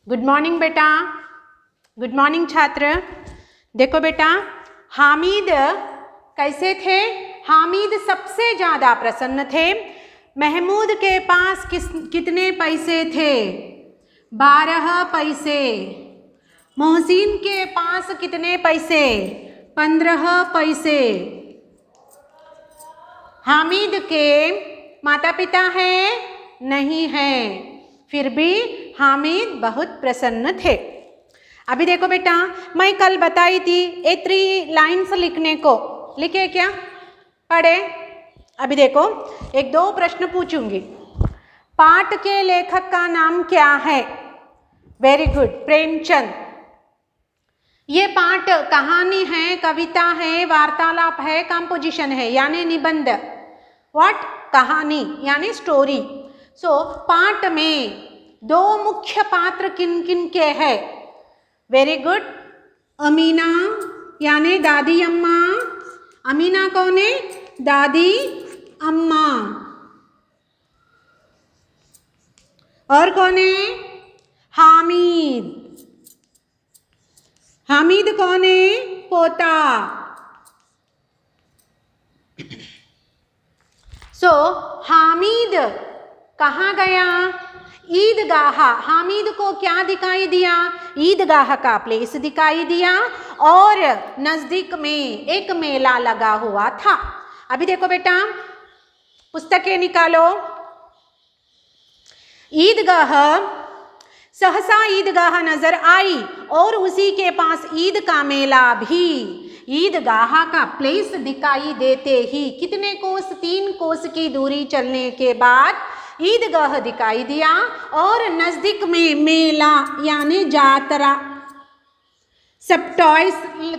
Good morning बेटा, good morning छात्र। देखो बेटा, हामिद कैसे थे? हामिद सबसे ज़्यादा प्रसन्न थे। महमूद के पास कितने पैसे थे? 12 पैसे। मोहसिन के पास कितने पैसे? 15 पैसे। हामिद के माता पिता हैं? नहीं हैं, फिर भी हामिद बहुत प्रसन्न थे। अभी देखो बेटा, मैं कल बताई थी ये 3 लाइन्स लिखने को, लिखे क्या? पढ़े? अभी देखो, 1-2 प्रश्न पूछूंगी। पाठ के लेखक का नाम क्या है? Very good, Premchand. ये पाठ कहानी है, कविता है, वार्तालाप है, कंपोजिशन है यानी निबंध। व्हाट? कहानी यानी स्टोरी। सो पाठ में 2 मुख्य पात्र किन किन के हैं? वेरी गुड, अमीना यानी दादी अम्मा। अमीना कौन है? दादी अम्मा। और कौन है? हामिद। हामिद कौन है? पोता। सो हामिद कहाँ गया? ईदगाह। हामिद को क्या दिखाई दिया? ईदगाह का प्लेस दिखाई दिया और नजदीक में एक मेला लगा हुआ था। अभी देखो बेटा, पुस्तकें निकालो। ईदगाह, सहसा ईदगाह नजर आई और उसी के पास ईद का मेला भी। ईदगाह का प्लेस दिखाई देते ही कितने कोस? 3 कोस की दूरी चलने के बाद ईदगाह दिखाई दिया और नजदीक में मेला यानी जातरा। सब टॉयज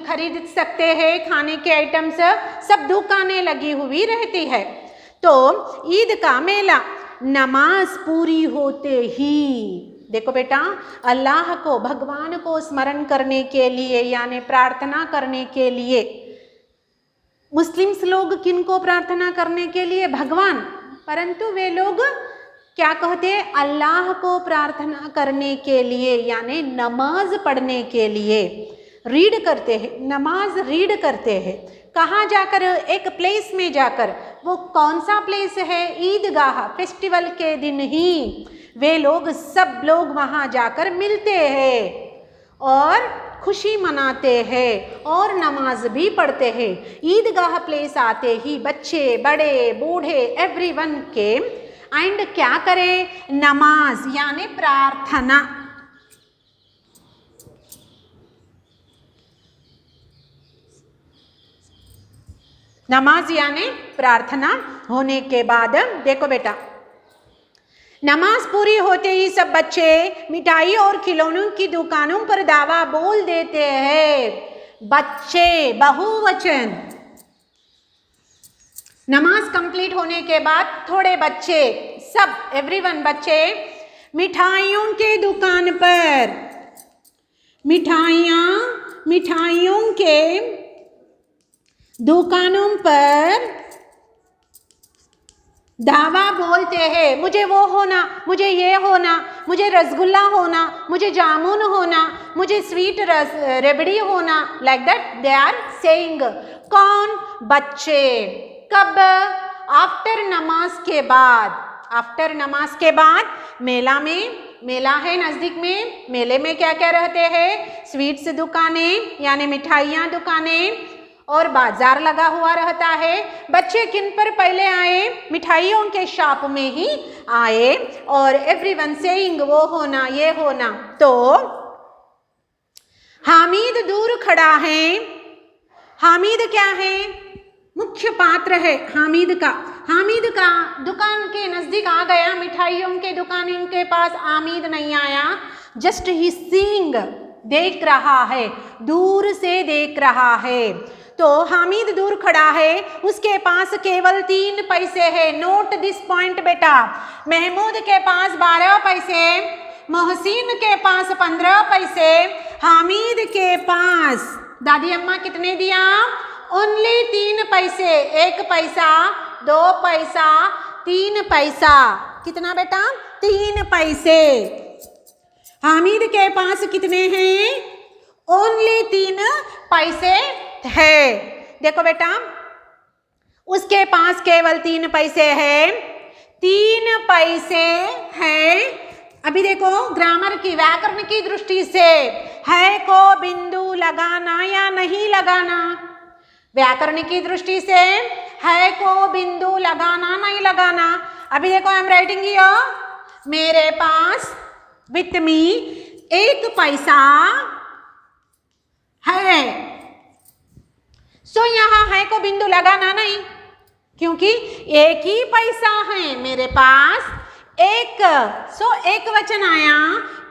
खरीद सकते हैं, खाने के आइटम्स, सब दुकानें लगी हुई रहती है। तो ईद का मेला। नमाज पूरी होते ही, देखो बेटा, अल्लाह को, भगवान को स्मरण करने के लिए यानी प्रार्थना करने के लिए, मुस्लिम्स लोग किन को प्रार्थना करने के लिए? भगवान। परंतु वे लोग क्या कहते हैं? अल्लाह को प्रार्थना करने के लिए यानी नमाज पढ़ने के लिए रीड करते हैं, नमाज रीड करते हैं। कहाँ जाकर? एक प्लेस में जाकर। वो कौन सा प्लेस है? ईदगाह। फेस्टिवल के दिन ही वे लोग, सब लोग वहाँ जाकर मिलते हैं और खुशी मनाते हैं और नमाज भी पढ़ते हैं। ईदगाह प्लेस आते ही बच्चे, बड़े, बूढ़े, एवरीवन के एंड क्या करें? नमाज यानी प्रार्थना। नमाज यानी प्रार्थना होने के बाद देखो बेटा, नमाज पूरी होते ही सब बच्चे मिठाई और खिलौनों की दुकानों पर दावा बोल देते हैं। बच्चे, बहुवचन। नमाज कंप्लीट होने के बाद थोड़े बच्चे, सब, एवरीवन, बच्चे मिठाइयों के दुकान पर, मिठाइयों के दुकानों पर दावा बोलते हैं। मुझे वो होना, मुझे ये होना, मुझे रसगुल्ला होना, मुझे जामुन होना, मुझे स्वीट रेबड़ी होना। Like that they are saying. कौन? बच्चे। कब? आफ्टर नमाज के बाद। आफ्टर नमाज के बाद मेला में, मेला है नज़दीक में, मेले में क्या क्या रहते हैं? स्वीट्स दुकानें यानी मिठाइयाँ दुकानें और बाजार लगा हुआ रहता है। बच्चे किन पर पहले आए? मिठाइयों के शॉप में ही आए और एवरीवन सेइंग वो होना, ये होना। तो हामिद दूर खड़ा है। हामिद क्या है? मुख्य पात्र है हामिद का। हामिद का दुकान के नजदीक आ गया, मिठाइयों के दुकानों के पास हामिद नहीं आया। जस्ट ही सीइंग, देख रहा है, दूर से देख रहा है। तो हामिद दूर खड़ा है, उसके पास केवल 3 पैसे है। नोट दिस पॉइंट बेटा। महमूद के पास 12 पैसे, मोहसिन के पास 15 पैसे, हामिद के पास दादी अम्मा कितने दिया? ओनली 3 पैसे। 1 पैसा, 2 पैसा, 3 पैसा। कितना बेटा? 3 पैसे। हामिद के पास कितने हैं? ओनली 3 पैसे है। देखो बेटा, उसके पास केवल 3 पैसे हैं, 3 पैसे हैं। अभी देखो ग्रामर की, व्याकरण की दृष्टि से है को बिंदु लगाना या नहीं लगाना? व्याकरण की दृष्टि से है को बिंदु लगाना नहीं लगाना? अभी देखो आई एम राइटिंग हियर, मेरे पास विथ मी 1 पैसा है। सो यहाँ है को बिंदु लगाना नहीं, क्योंकि 1 ही पैसा है मेरे पास, 1। सो एक वचन आया,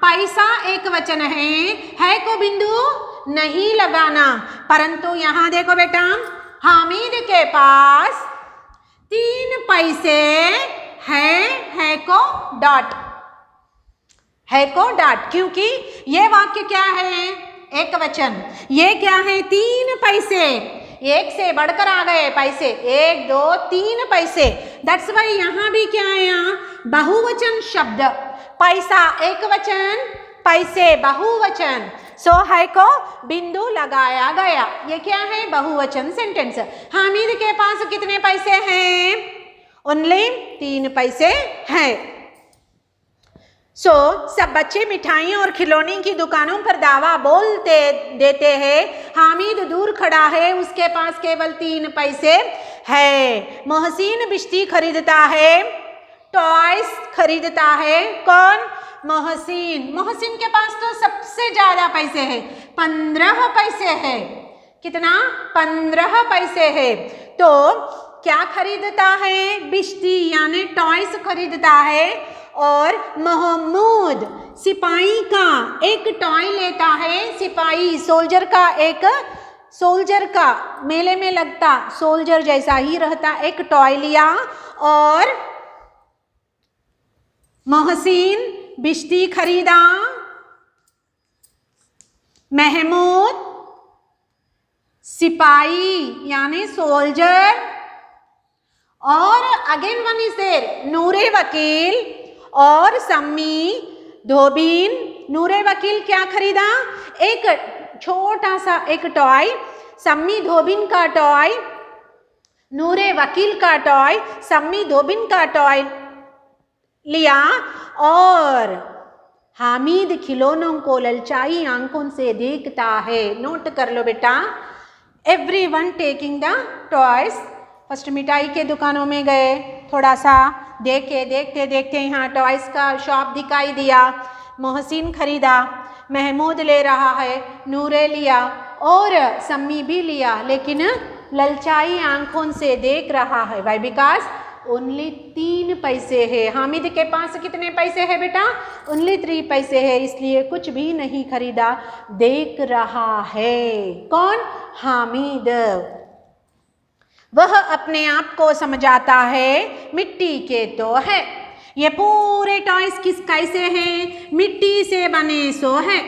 पैसा एक वचन है को बिंदु नहीं लगाना। परंतु यहाँ देखो बेटा, हामिद के पास 3 पैसे है को डॉट, है को डॉट, क्योंकि ये वाक्य क्या है? एक वचन। ये क्या है? 3 पैसे, एक से बढ़कर आ गए पैसे, 1 2 3 पैसे। दैट्स वाई यहाँ भी क्या आया? बहुवचन शब्द। पैसा एक वचन, पैसे बहुवचन। सो है को बिंदु लगाया गया। ये क्या है? बहुवचन सेंटेंस। हामिद के पास कितने पैसे हैं? ओनली 3 पैसे हैं। सब बच्चे मिठाइयों और खिलौने की दुकानों पर दावा बोलते देते हैं, हामिद दूर खड़ा है, उसके पास केवल 3 पैसे है। मोहसिन बिस्ती खरीदता है, टॉयस खरीदता है। कौन? मोहसिन। मोहसिन के पास तो सबसे ज्यादा पैसे है, 15 पैसे है। कितना? 15 पैसे है। तो क्या खरीदता है? बिस्ती यानी टॉयस खरीदता है। और महमूद सिपाही का एक टॉय लेता है। सिपाही सोल्जर का, एक सोल्जर का मेले में लगता सोल्जर जैसा ही रहता एक टॉय लिया। और मोहसिन बिस्ती खरीदा। महमूद सिपाही यानी सोल्जर। और अगेन वन इज देयर, नूरे वकील और सम्मी धोबिन। नूरे वकील क्या खरीदा? एक छोटा सा एक टॉय। सम्मी धोबिन का टॉय, नूरे वकील का टॉय, सम्मी धोबिन का टॉय लिया। और हामिद खिलौनों को ललचाई आंखों से देखता है। नोट कर लो बेटा, everyone taking the toys. First मिठाई के दुकानों में गए, थोड़ा सा देखे, देखते देखते यहाँ टॉयज का शॉप दिखाई दिया। मोहसिन खरीदा, महमूद ले रहा है, नूरे लिया और सम्मी भी लिया, लेकिन ललचाई आंखों से देख रहा है। वाई? बिकॉज ओनली 3 पैसे है। हामिद के पास कितने पैसे है बेटा? ओनली 3 पैसे है, इसलिए कुछ भी नहीं खरीदा, देख रहा है। कौन? हामिद। वह अपने आप को समझाता है मिट्टी के तो है। ये पूरे टॉयज किस कैसे हैं? मिट्टी से बने सो है।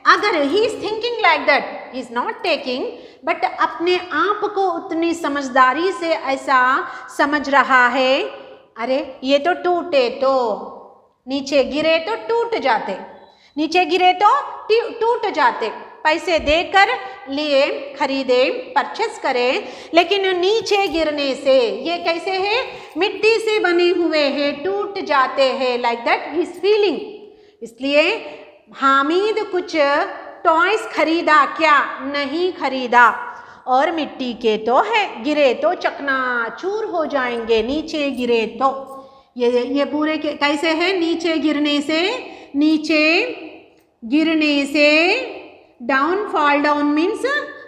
अगर he is thinking like that, he is not taking, but अपने आप को उतनी समझदारी से ऐसा समझ रहा है, अरे ये तो टूटे तो नीचे गिरे तो टूट जाते, नीचे गिरे तो टूट जाते। पैसे देकर लिए, खरीदे, परचेस करें, लेकिन नीचे गिरने से ये कैसे है? मिट्टी से बने हुए हैं, टूट जाते हैं। Like that he is feeling. इसलिए हामिद कुछ टॉयज खरीदा क्या? नहीं खरीदा। और मिट्टी के तो है, गिरे तो चकनाचूर हो जाएंगे, नीचे गिरे तो। ये पूरे कैसे है? नीचे गिरने से, नीचे गिरने से, डाउन, फॉल डाउन मीन्स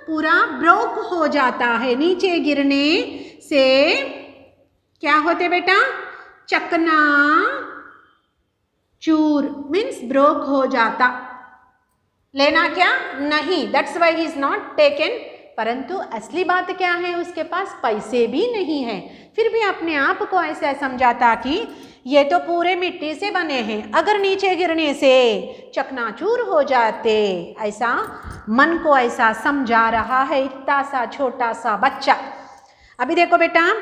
पूरा ब्रोक हो जाता है। नीचे गिरने से क्या होते बेटा? चकना चूर मीन्स ब्रोक हो जाता। लेना क्या? नहीं। That's why he is not taken. परंतु असली बात क्या है? उसके पास पैसे भी नहीं है, फिर भी अपने आप को ऐसा समझाता कि ये तो पूरे मिट्टी से बने हैं, अगर नीचे गिरने से चकनाचूर हो जाते। ऐसा मन को ऐसा समझा रहा है इतना सा छोटा सा बच्चा। अभी देखो बेटा,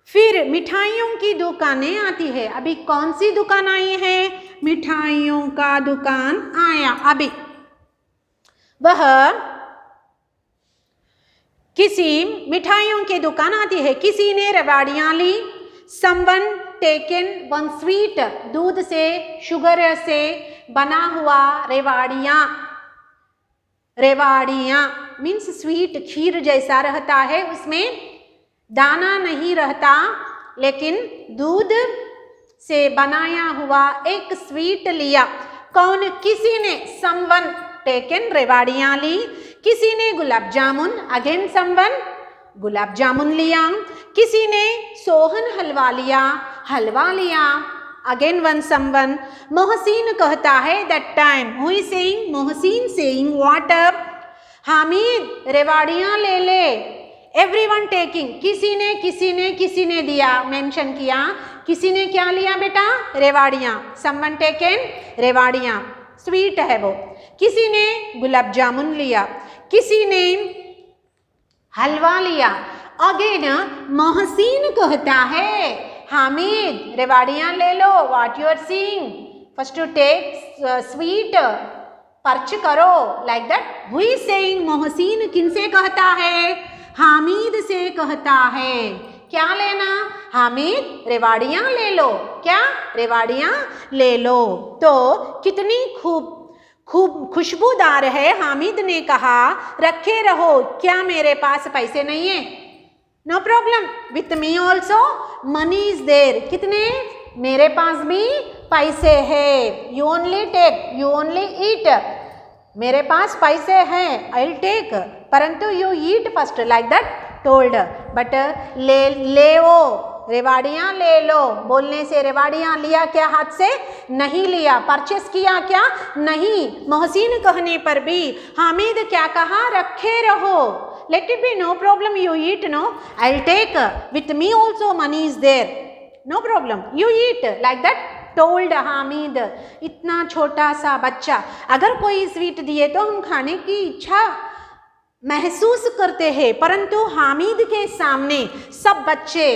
फिर मिठाइयों की दुकानें आती है। अभी कौन सी दुकान आई है? मिठाइयों का दुकान आया। अभी वह किसी मिठाइयों की दुकान आती है, किसी ने रेवाड़ियाँ ली। समवन टेकन वन स्वीट, दूध से शुगर से बना हुआ रेवाड़ियाँ। रेवाड़ियाँ मीन्स स्वीट, खीर जैसा रहता है, उसमें दाना नहीं रहता लेकिन दूध से बनाया हुआ एक स्वीट लिया। कौन? किसी ने। समवन टेकन रेवाड़ियाँ ली, किसी ने गुलाब जामुन, अगेन समवन गुलाब जामुन लिया। किसी ने सोहन हलवा लिया, हलवा लिया, अगेन वन समवन। मोहसिन कहता है that time, who is saying? Mohsin saying what? Hamid रेवाड़ियाँ ले ले। एवरीवन टेकिंग, किसी ने दिया, मेंशन किया। किसी ने क्या लिया बेटा? रेवाड़ियाँ। समवन टेकन रेवाड़ियाँ, स्वीट है वो। किसी ने गुलाब जामुन लिया, किसी ने हलवा लिया। अगेन मोहसिन कहता है हामिद रेवाड़ियाँ ले लो। What you are seeing? First to take sweet, पर्च करो, like that. Who is saying? Mohsin किनसे कहता है? हामिद से कहता है। क्या लेना? हामिद रेवाड़ियाँ ले लो। क्या? रेवाड़ियाँ ले लो। तो कितनी खूब खुशबूदार है। हामिद ने कहा रखे रहो। क्या मेरे पास पैसे नहीं है? No problem, with me also money is there. कितने? मेरे पास भी पैसे है। You only take, you only eat. मेरे पास पैसे हैं, आई विल टेक, परंतु you eat first, like that told. But ले वो रेवाड़ियाँ ले लो बोलने से रेवाड़ियाँ लिया क्या? हाथ से नहीं लिया। परचेस किया क्या? नहीं। मोहसिन कहने पर भी हामिद क्या कहा? रखे रहो। Let it be, no problem, you eat. No, I will take, with me also money is there, no problem, you eat, like that told Hamid. इतना छोटा सा बच्चा, अगर कोई स्वीट दिए तो हम खाने की इच्छा महसूस करते हैं, परंतु हामिद के सामने सब बच्चे,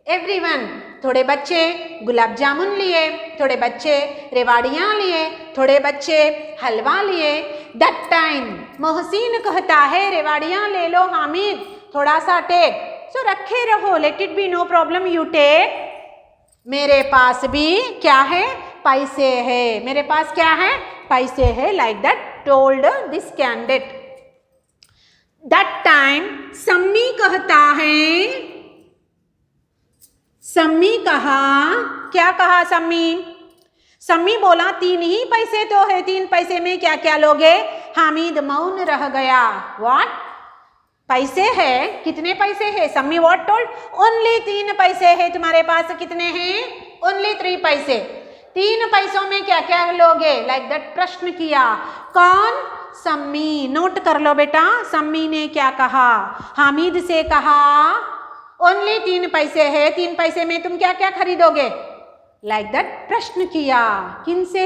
एवरीवन, थोड़े बच्चे गुलाब जामुन लिए, थोड़े बच्चे रेवाड़ियाँ लिए, थोड़े बच्चे हलवा लिए। दैट टाइम मोहसिन कहता है रेवाड़ियाँ ले लो हामिद, थोड़ा सा टेक। सो रखे रहो, let it be, no problem, you take. मेरे पास भी क्या है? पैसे है। मेरे पास क्या है? पैसे है, like that told this candidate. That time Sammi कहता है, सम्मी कहा, क्या कहा सम्मी? सम्मी बोला 3 ही पैसे तो है, 3 पैसे में क्या क्या लोगे? हामिद मौन रह गया। व्हाट? पैसे है? कितने पैसे है? सम्मी व्हाट टोल्ड? ओनली 3 पैसे है। तुम्हारे पास कितने हैं? ओनली 3 पैसे। 3 पैसों में क्या क्या लोगे? लाइक दैट प्रश्न किया। कौन? सम्मी। नोट कर लो बेटा, सम्मी ने क्या कहा? हामिद से कहा ओनली 3 पैसे है, 3 पैसे में तुम क्या क्या खरीदोगे? लाइक दैट प्रश्न किया। किनसे?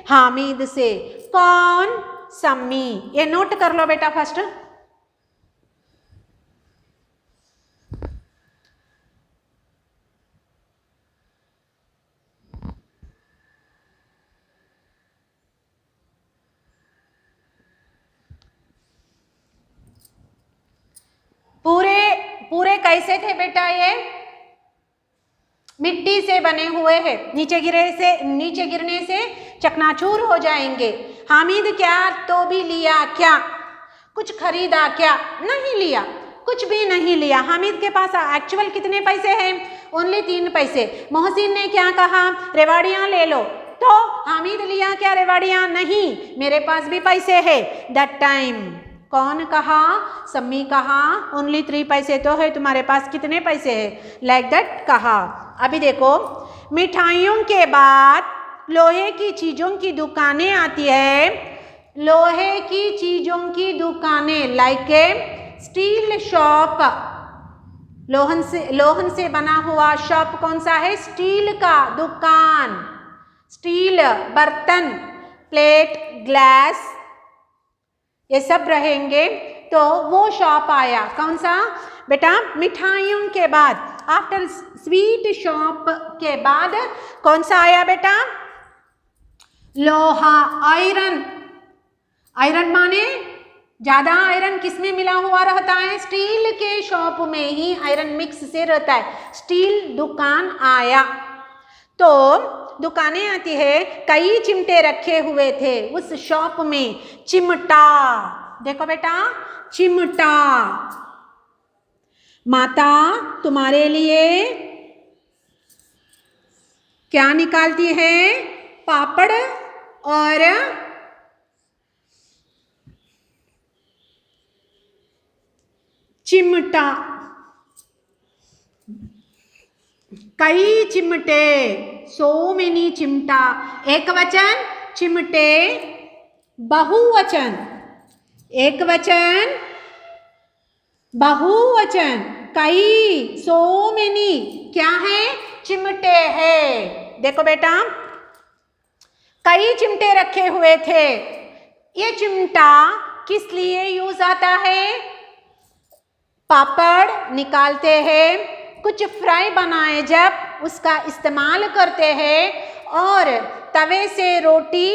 हामिद से। कौन? सम्मी। ये नोट कर लो बेटा फर्स्ट। पूरे कैसे थे बेटा? ये मिट्टी से बने हुए हैं, नीचे गिरने से चकनाचूर हो जाएंगे। हामिद क्या तो भी लिया क्या? कुछ खरीदा क्या? नहीं लिया, कुछ भी नहीं लिया। हामिद के पास एक्चुअल कितने पैसे हैं? ओनली 3 पैसे। मोहसिन ने क्या कहा? रेवाड़ियाँ ले लो। तो हामिद लिया क्या रेवाड़ियाँ? नहीं, मेरे पास भी पैसे है। दैट टाइम कौन कहा? सम्मी कहा ओनली 3 पैसे तो है, तुम्हारे पास कितने पैसे है? लाइक दैट कहा। अभी देखो, मिठाइयों के बाद लोहे की चीज़ों की दुकानें आती है। लोहे की चीज़ों की दुकानें, लाइक ए स्टील शॉप। लोहन से बना हुआ शॉप कौन सा है? स्टील का दुकान। स्टील बर्तन, प्लेट, ग्लास, ये सब रहेंगे। तो वो शॉप आया, कौन सा बेटा? मिठाइयों के बाद, आफ्टर स्वीट शॉप के बाद कौन सा आया बेटा? लोहा, आयरन, आयरन माने ज्यादा आयरन किसमें मिला हुआ रहता है? स्टील के शॉप में ही आयरन मिक्स से रहता है। स्टील दुकान आया तो दुकानें आती है, कई चिमटे रखे हुए थे उस शॉप में। चिमटा, देखो बेटा, चिमटा। माता तुम्हारे लिए क्या निकालती है? पापड़ और चिमटा। कई चिमटे, सो मेनी चिमटा। एक वचन चिमटे, बहुवचन एक वचन, बहुवचन कई, सो मेनी क्या है? चिमटे है। देखो बेटा, कई चिमटे रखे हुए थे। ये चिमटा किस लिए यूज आता है? पापड़ निकालते हैं, कुछ फ्राई बनाए जब उसका इस्तेमाल करते हैं, और तवे से रोटी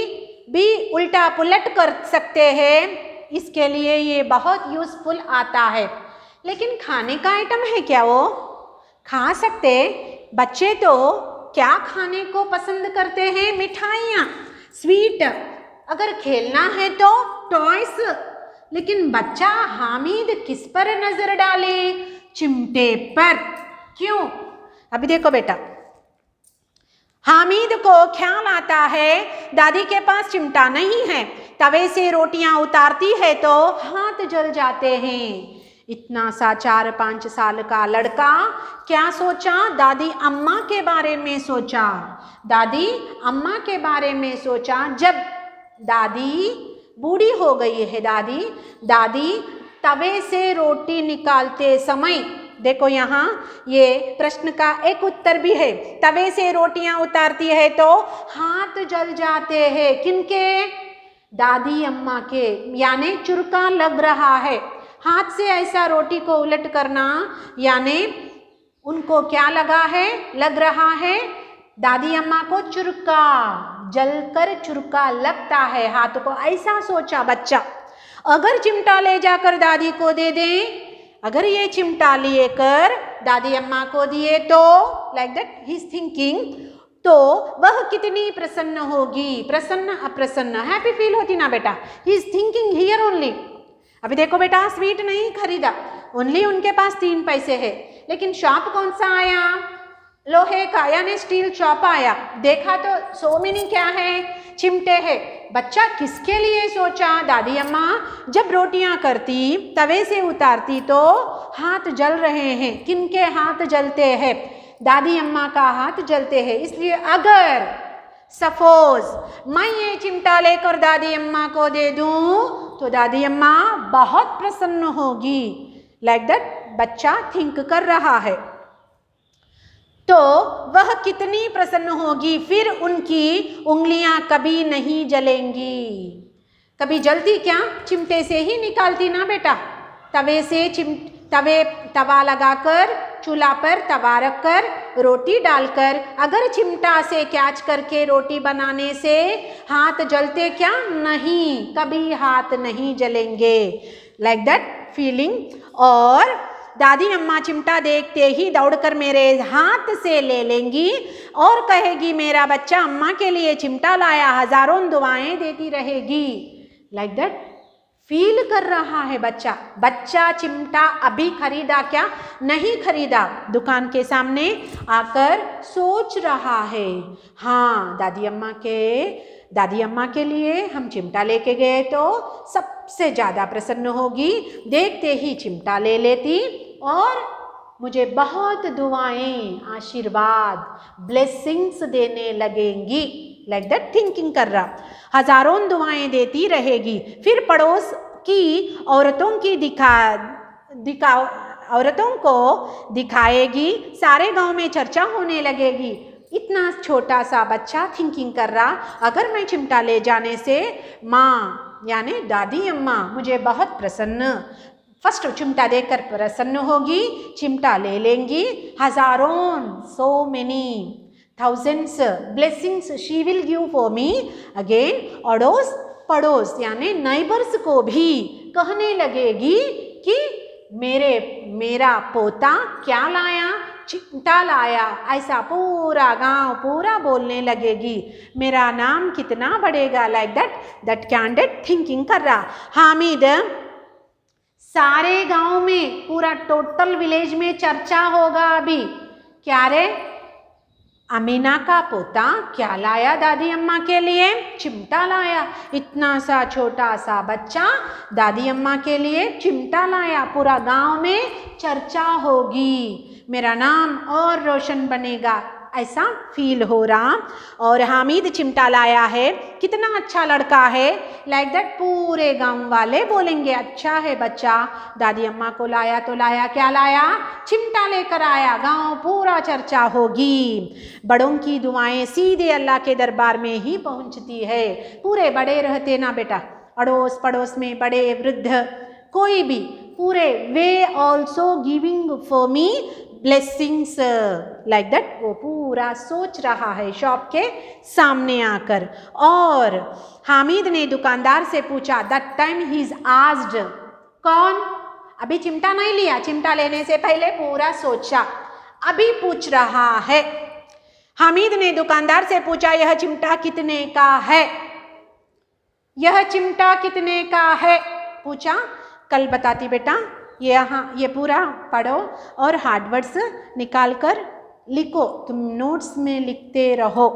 भी उल्टा पुलट कर सकते हैं। इसके लिए ये बहुत यूजफुल आता है। लेकिन खाने का आइटम है क्या? वो खा सकते? बच्चे तो क्या खाने को पसंद करते हैं? मिठाइयाँ, स्वीट। अगर खेलना है तो टॉयस। लेकिन बच्चा हामिद किस पर नजर डाले? चिमटे पर। क्यों? अभी देखो बेटा, हामिद को ख्याल आता है दादी के पास चिमटा नहीं है, तवे से रोटियां उतारती है तो हाथ जल जाते हैं। इतना सा 4-5 साल का लड़का क्या सोचा? दादी अम्मा के बारे में सोचा। दादी अम्मा के बारे में सोचा। जब दादी बूढ़ी हो गई है, दादी तवे से रोटी निकालते समय, देखो यहाँ ये प्रश्न का एक उत्तर भी है। तवे से रोटियां उतारती है तो हाथ जल जाते हैं। किनके? दादी अम्मा के। यानी चुरका लग रहा है। हाथ से ऐसा रोटी को उलट करना, यानी उनको क्या लगा है? लग रहा है दादी अम्मा को चुरका, जलकर चुरका लगता है हाथ को। ऐसा सोचा बच्चा। अगर चिमटा ले जाकर दादी को दे दें, अगर ये चिमटा लेकर दादी अम्मा को दिए तो, like that he is thinking, तो वह कितनी प्रसन्न होगी? प्रसन्न अप्रसन्न, हैप्पी फील होती ना बेटा? He is thinking here only. अभी देखो बेटा, स्वीट नहीं खरीदा, ओनली उनके पास 3 पैसे है। लेकिन शॉप कौन सा आया? लोहे का, यानी स्टील शॉप आया। देखा तो सो मेनी क्या है? चिमटे है। बच्चा किसके लिए सोचा? दादी अम्मा जब रोटियां करती, तवे से उतारती तो हाथ जल रहे हैं। किनके हाथ जलते हैं? दादी अम्मा का हाथ जलते हैं। इसलिए अगर सपोज मैं ये चिमटा लेकर दादी अम्मा को दे दूं तो दादी अम्मा बहुत प्रसन्न होगी। लाइक दैट बच्चा थिंक कर रहा है। तो वह कितनी प्रसन्न होगी? फिर उनकी उंगलियां कभी नहीं जलेंगी। कभी जलती क्या? चिमटे से ही निकालती ना बेटा। तवे से तवा लगाकर, चूल्हा पर तवा रखकर, रोटी डालकर, अगर चिमटा से कैच करके रोटी बनाने से हाथ जलते क्या? नहीं, कभी हाथ नहीं जलेंगे। Like that feeling. और दादी अम्मा चिमटा देखते ही दौड़कर मेरे हाथ से ले लेंगी और कहेगी मेरा बच्चा अम्मा के लिए चिमटा लाया, हजारों दुआएं देती रहेगी। लाइक दैट फील कर रहा है बच्चा। बच्चा चिमटा अभी खरीदा क्या? नहीं खरीदा। दुकान के सामने आकर सोच रहा है, हाँ दादी अम्मा के लिए हम चिमटा लेके गए तो सबसे ज़्यादा प्रसन्न होगी। देखते ही चिमटा ले लेती और मुझे बहुत दुआएं, आशीर्वाद, ब्लेसिंग्स देने लगेंगी। लाइक दैट थिंकिंग कर रहा, हजारों दुआएं देती रहेगी। फिर पड़ोस की औरतों को दिखाएगी, सारे गांव में चर्चा होने लगेगी। इतना छोटा सा बच्चा थिंकिंग कर रहा, अगर मैं चिमटा ले जाने से माँ यानी दादी अम्मा मुझे बहुत प्रसन्न, फर्स्ट चिमटा देकर प्रसन्न होगी, चिमटा ले लेंगी। हजारों, so many thousands blessings she will give for me. Again अड़ोस पड़ोस यानी नाइबर्स को भी कहने लगेगी कि मेरा पोता क्या लाया, चिमटा लाया। ऐसा पूरा गांव पूरा बोलने लगेगी, मेरा नाम कितना बढ़ेगा। लाइक दैट कैंडिडेट थिंकिंग कर रहा। हामिद सारे गांव में पूरा टोटल विलेज में चर्चा होगा अभी, क्या रे अमीना का पोता क्या लाया दादी अम्मा के लिए, चिमटा लाया। इतना सा छोटा सा बच्चा दादी अम्मा के लिए चिमटा लाया, पूरा गांव में चर्चा होगी, मेरा नाम और रोशन बनेगा, ऐसा फील हो रहा। और हामिद चिमटा लाया है, कितना अच्छा लड़का है। लाइक दैट पूरे गांव वाले बोलेंगे अच्छा है बच्चा, दादी अम्मा को लाया तो लाया, क्या लाया, चिमटा लेकर आया। गांव पूरा चर्चा होगी। बड़ों की दुआएं सीधे अल्लाह के दरबार में ही पहुंचती है। पूरे बड़े रहते ना बेटा, अड़ोस पड़ोस में बड़े वृद्ध कोई भी पूरे, वे also giving for me blessings. Like that वो पूरा सोच रहा है शॉप के सामने आकर। और हामिद ने दुकानदार से पूछा, that time he is asked, कौन, अभी चिमटा नहीं लिया, चिमटा लेने से पहले पूरा सोचा, अभी पूछ रहा है। हामिद ने दुकानदार से पूछा, यह चिमटा कितने का है, यह चिमटा कितने का है पूछा। कल बताती बेटा, ये पूरा पढ़ो और हार्ड वर्ड्स निकाल कर लिखो, तुम नोट्स में लिखते रहो।